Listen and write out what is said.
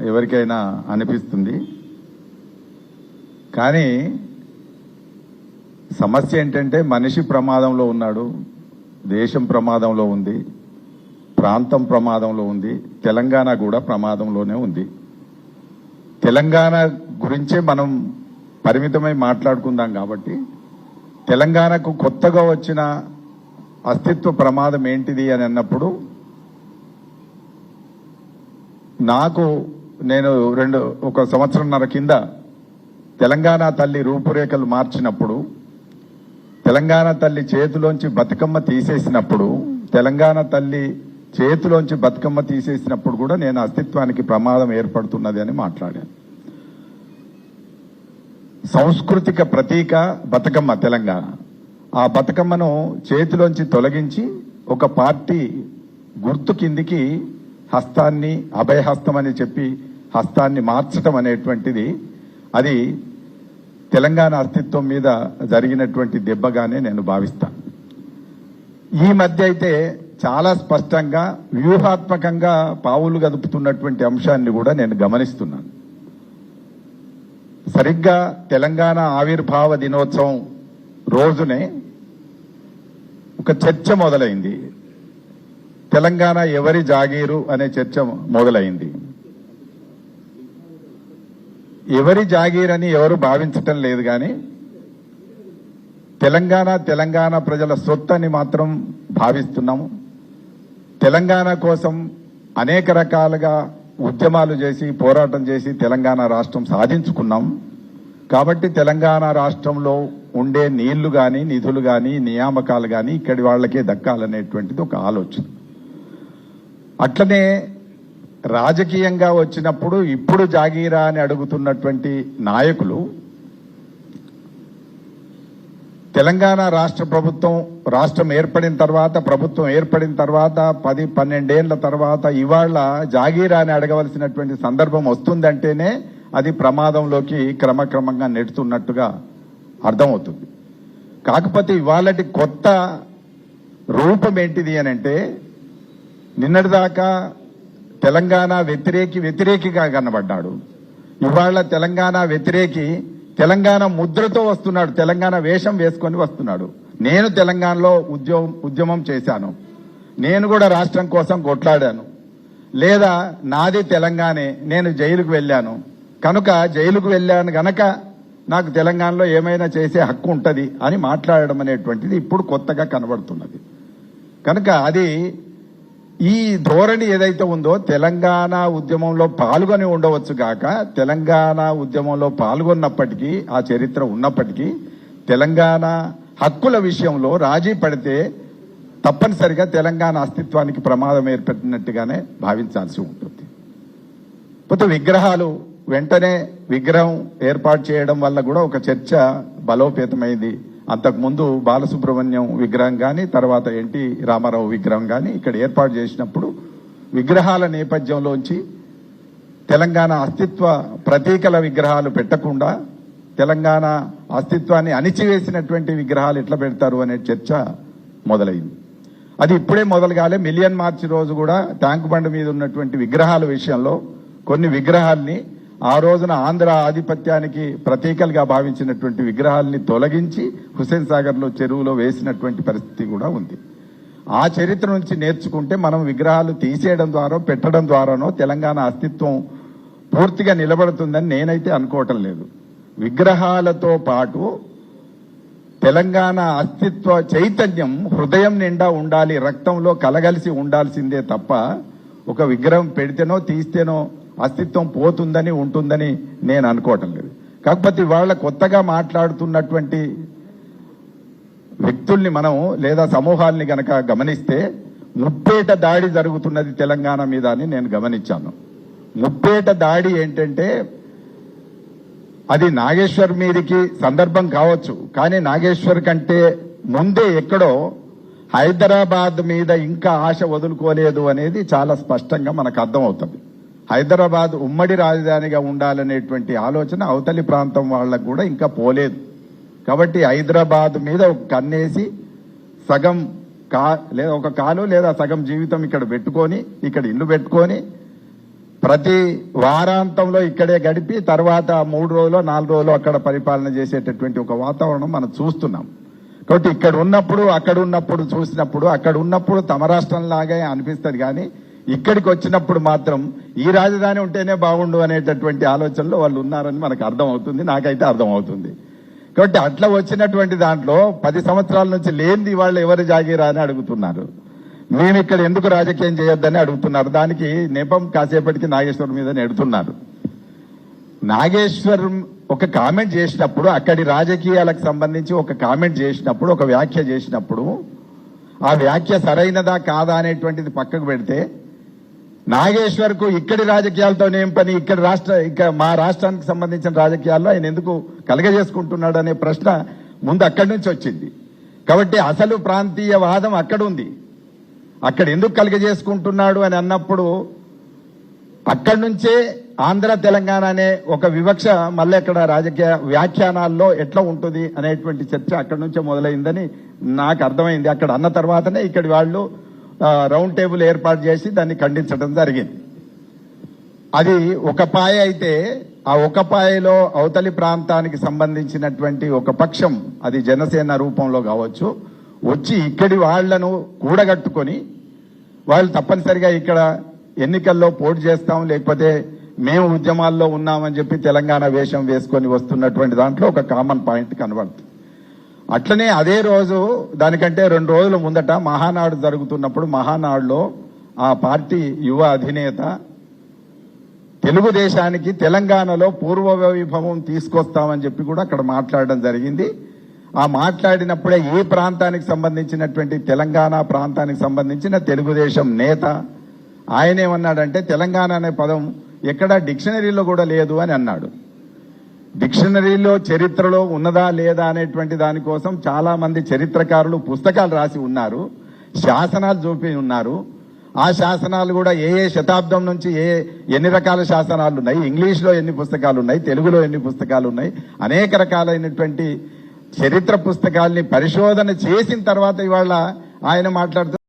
ఎవరికైనా అనిపిస్తుంది. కానీ సమస్య ఏంటంటే మనిషి ప్రమాదంలో ఉన్నాడు, దేశం ప్రమాదంలో ఉంది, ప్రాంతం ప్రమాదంలో ఉంది, తెలంగాణ కూడా ప్రమాదంలోనే ఉంది. తెలంగాణ గురించే మనం పరిమితమై మాట్లాడుకుందాం. కాబట్టి తెలంగాణకు కొత్తగా వచ్చిన అస్తిత్వ ప్రమాదం ఏంటిది అని అన్నప్పుడు నేను ఒక సంవత్సరంన్నర కింద తెలంగాణ తల్లి రూపురేఖలు మార్చినప్పుడు, తెలంగాణ తల్లి చేతిలోంచి బతుకమ్మ తీసేసినప్పుడు, తెలంగాణ తల్లి చేతిలోంచి బతుకమ్మ తీసేసినప్పుడు కూడా నేను అస్తిత్వానికి ప్రమాదం ఏర్పడుతున్నది అని మాట్లాడాను. సాంస్కృతిక ప్రతీక బతుకమ్మ తెలంగాణ. ఆ బతుకమ్మను చేతిలోంచి తొలగించి ఒక పార్టీ గుర్తు కిందికి హస్తాన్ని, అభయహస్తం అని చెప్పి హస్తాన్ని మార్చడం అనేటువంటిది అది తెలంగాణ అస్తిత్వం మీద జరిగినటువంటి దెబ్బగానే నేను భావిస్తాను. ఈ మధ్య అయితే చాలా స్పష్టంగా వ్యూహాత్మకంగా పావులు గదుపుతున్నటువంటి అంశాన్ని కూడా నేను గమనిస్తున్నాను. సరిగ్గా తెలంగాణ ఆవిర్భావ దినోత్సవం రోజునే ఒక చర్చ మొదలైంది. తెలంగాణ ఎవరి జాగీరు అనే చర్చ మొదలైంది. ఎవరి జాగీర్ అని ఎవరు భావించటం లేదు, కానీ తెలంగాణ ప్రజల సొత్తు అని మాత్రం భావిస్తున్నాము. తెలంగాణ కోసం అనేక రకాలుగా ఉద్యమాలు చేసి పోరాటం చేసి తెలంగాణ రాష్ట్రం సాధించుకున్నాం. కాబట్టి తెలంగాణ రాష్ట్రంలో ఉండే నీళ్లు కానీ, నిధులు కానీ, నియామకాలు కానీ ఇక్కడి వాళ్లకే దక్కాలనేటువంటిది ఒక ఆలోచన. అట్లనే రాజకీయంగా వచ్చినప్పుడు ఇప్పుడు జాగీరా అని అడుగుతున్నటువంటి నాయకులు తెలంగాణ రాష్ట్రం ఏర్పడిన తర్వాత, ప్రభుత్వం ఏర్పడిన తర్వాత 10-12 ఏళ్ల తర్వాత ఇవాళ జాగీరా అని అడగవలసినటువంటి సందర్భం వస్తుందంటేనే అది ప్రమాదంలోకి క్రమక్రమంగా నెడుతున్నట్టుగా అర్థమవుతుంది. కాకపోతే ఇవాళటి కొత్త రూపం ఏంటిది అని అంటే, నిన్నటిదాకా తెలంగాణ వ్యతిరేకిగా కనబడ్డాడు. ఇవాళ తెలంగాణ వ్యతిరేకి తెలంగాణ ముద్రతో వస్తున్నాడు, తెలంగాణ వేషం వేసుకొని వస్తున్నాడు. నేను తెలంగాణలో ఉద్యమం చేశాను, నేను కూడా రాష్ట్రం కోసం కొట్లాడాను, లేదా నాది తెలంగాణే, నేను జైలుకు వెళ్ళాను కనుక గనక నాకు తెలంగాణలో ఏమైనా చేసే హక్కు ఉంటది అని మాట్లాడడం అనేటువంటిది ఇప్పుడు కొత్తగా కనబడుతున్నది. కనుక అది ఈ ధోరణి ఏదైతే ఉందో తెలంగాణ ఉద్యమంలో పాల్గొని ఉండవచ్చు కాక, తెలంగాణ ఉద్యమంలో పాల్గొన్నప్పటికీ, ఆ చరిత్ర ఉన్నప్పటికీ తెలంగాణ హక్కుల విషయంలో రాజీ పడితే తప్పనిసరిగా తెలంగాణ అస్తిత్వానికి ప్రమాదం ఏర్పడినట్టుగానే భావించాల్సి ఉంటుంది. పోతే విగ్రహాలు వెంటనే విగ్రహం ఏర్పాటు చేయడం వల్ల కూడా ఒక చర్చ బలోపేతమైంది. అంతకుముందు బాలసుబ్రహ్మణ్యం విగ్రహం కానీ, తర్వాత ఎన్టీ రామారావు విగ్రహం కానీ ఇక్కడ ఏర్పాటు చేసినప్పుడు విగ్రహాల నేపథ్యంలోంచి తెలంగాణ అస్తిత్వ ప్రతీకల విగ్రహాలు పెట్టకుండా తెలంగాణ అస్తిత్వాన్ని అణిచివేసినటువంటి విగ్రహాలు ఎట్లా పెడతారు అనే చర్చ మొదలైంది. అది ఇప్పుడే మొదలు కాలే. మిలియన్ మార్చి రోజు కూడా ట్యాంక్ బండ్ మీద ఉన్నటువంటి విగ్రహాల విషయంలో కొన్ని విగ్రహాల్ని ఆ రోజున ఆంధ్ర ఆధిపత్యానికి ప్రతీకలుగా భావించినటువంటి విగ్రహాలని తొలగించి హుస్సేన్ సాగర్ లో చెరువులో వేసినటువంటి పరిస్థితి కూడా ఉంది. ఆ చరిత్ర నుంచి నేర్చుకుంటే మనం విగ్రహాలు తీసేయడం ద్వారా, పెట్టడం ద్వారానో తెలంగాణ అస్తిత్వం పూర్తిగా నిలబడుతుందని నేనైతే అనుకోవటం లేదు. విగ్రహాలతో పాటు తెలంగాణ అస్తిత్వ చైతన్యం హృదయం నిండా ఉండాలి, రక్తంలో కలగలిసి ఉండాల్సిందే తప్ప ఒక విగ్రహం పెడితేనో తీస్తేనో అస్తిత్వం పోతుందని ఉంటుందని నేను అనుకోవటం లేదు. కాకపోతే ఇవాళ కొత్తగా మాట్లాడుతున్నటువంటి వ్యక్తుల్ని మనం లేదా సమూహాల్ని గనక గమనిస్తే ముప్పేట దాడి జరుగుతున్నది తెలంగాణ మీద అని నేను గమనించాను. ముప్పేట దాడి ఏంటంటే అది నాగేశ్వర్ మీదకి సందర్భం కావచ్చు, కానీ నాగేశ్వర్ కంటే ముందే ఎక్కడో హైదరాబాద్ మీద ఇంకా ఆశ వదులుకోలేదు అనేది చాలా స్పష్టంగా మనకు అర్థమవుతుంది. హైదరాబాద్ ఉమ్మడి రాజధానిగా ఉండాలనేటువంటి ఆలోచన అవతలి ప్రాంతం వాళ్ళకు కూడా ఇంకా పోలేదు. కాబట్టి హైదరాబాద్ మీద ఒక కన్నేసి సగం లేదా ఒక కాలు లేదా సగం జీవితం ఇక్కడ పెట్టుకొని, ఇక్కడ ఇల్లు పెట్టుకొని ప్రతి వారాంతంలో ఇక్కడే గడిపి తర్వాత 3 రోజులు 4 రోజులు అక్కడ పరిపాలన చేసేటటువంటి ఒక వాతావరణం మనం చూస్తున్నాం. కాబట్టి ఇక్కడ ఉన్నప్పుడు అక్కడ ఉన్నప్పుడు చూసినప్పుడు అక్కడ ఉన్నప్పుడు తమ రాష్ట్రం లాగే అనిపిస్తుంది, కానీ ఇక్కడికి వచ్చినప్పుడు మాత్రం ఈ రాజధాని ఉంటేనే బాగుండు అనేటటువంటి ఆలోచనలో వాళ్ళు ఉన్నారని మనకు అర్థమవుతుంది, నాకైతే అర్థమవుతుంది. కాబట్టి అట్లా వచ్చినటువంటి దాంట్లో 10 సంవత్సరాల నుంచి లేనిది వాళ్ళు ఎవరు జాగీరా అని అడుగుతున్నారు. మేము ఇక్కడ ఎందుకు రాజకీయం చేయొద్దని అడుగుతున్నారు. దానికి నెపం కాసేపటికి నాగేశ్వర్ మీద నెడుతున్నారు. నాగేశ్వర్ ఒక కామెంట్ చేసినప్పుడు, అక్కడి రాజకీయాలకు సంబంధించి ఒక కామెంట్ చేసినప్పుడు, ఒక వ్యాఖ్య చేసినప్పుడు, ఆ వ్యాఖ్య సరైనదా కాదా అనేటువంటిది పక్కకు పెడితే, నాగేశ్వర్ కు ఇక్కడి రాజకీయాలతోనేం పని, ఇక్కడ మా రాష్ట్రానికి సంబంధించిన రాజకీయాల్లో ఆయన ఎందుకు కలగజేసుకుంటున్నాడు అనే ప్రశ్న ముందు అక్కడి నుంచి వచ్చింది. కాబట్టి అసలు ప్రాంతీయవాదం అక్కడ ఉంది. అక్కడ ఎందుకు కలగజేసుకుంటున్నాడు అని అన్నప్పుడు అక్కడి నుంచే ఆంధ్ర తెలంగాణ అనే ఒక వివక్ష మళ్ళీ అక్కడ రాజకీయ వ్యాఖ్యానాల్లో ఎట్లా ఉంటుంది అనేటువంటి చర్చ అక్కడి నుంచే మొదలైందని నాకు అర్థమైంది. అక్కడ అన్న తర్వాతనే ఇక్కడి వాళ్ళు రౌండ్ టేబుల్ ఏర్పాటు చేసి దాన్ని ఖండించడం జరిగింది. అది ఒక పాయ అయితే, ఆ ఒక పాయలో అవతలి ప్రాంతానికి సంబంధించినటువంటి ఒక పక్షం, అది జనసేన రూపంలో కావచ్చు, వచ్చి ఇక్కడి వాళ్లను కూడగట్టుకొని వాళ్ళు తప్పనిసరిగా ఇక్కడ ఎన్నికల్లో పోటీ చేస్తాం, లేకపోతే మేము ఉద్యమాల్లో ఉన్నామని చెప్పి తెలంగాణ వేషం వేసుకొని వస్తున్నటువంటి దాంట్లో ఒక కామన్ పాయింట్ కనబడుతుంది. అట్లనే అదే రోజు, దానికంటే 2 రోజుల ముందట మహానాడు జరుగుతున్నప్పుడు, మహానాడులో ఆ పార్టీ యువ అధినేత తెలుగుదేశానికి తెలంగాణలో పూర్వ వైభవం తీసుకొస్తామని చెప్పి కూడా అక్కడ మాట్లాడడం జరిగింది. ఆ మాట్లాడినప్పుడే ఈ ప్రాంతానికి సంబంధించినటువంటి తెలంగాణ ప్రాంతానికి సంబంధించిన తెలుగుదేశం నేత ఆయన ఏమన్నాడంటే, తెలంగాణ అనే పదం ఎక్కడా డిక్షనరీలో కూడా లేదు అని అన్నాడు. డిక్షనరీలో చరిత్రలో ఉన్నదా లేదా అనేటువంటి దానికోసం చాలా మంది చరిత్రకారులు పుస్తకాలు రాసి ఉన్నారు, శాసనాలు చూపి ఉన్నారు. ఆ శాసనాలు కూడా ఏ శతాబ్దం నుంచి ఎన్ని రకాల శాసనాలు ఉన్నాయి, ఇంగ్లీష్లో ఎన్ని పుస్తకాలు ఉన్నాయి, తెలుగులో ఎన్ని పుస్తకాలు ఉన్నాయి, అనేక రకాలైనటువంటి చరిత్ర పుస్తకాల్ని పరిశోధన చేసిన తర్వాత ఇవాళ ఆయన మాట్లాడుతూ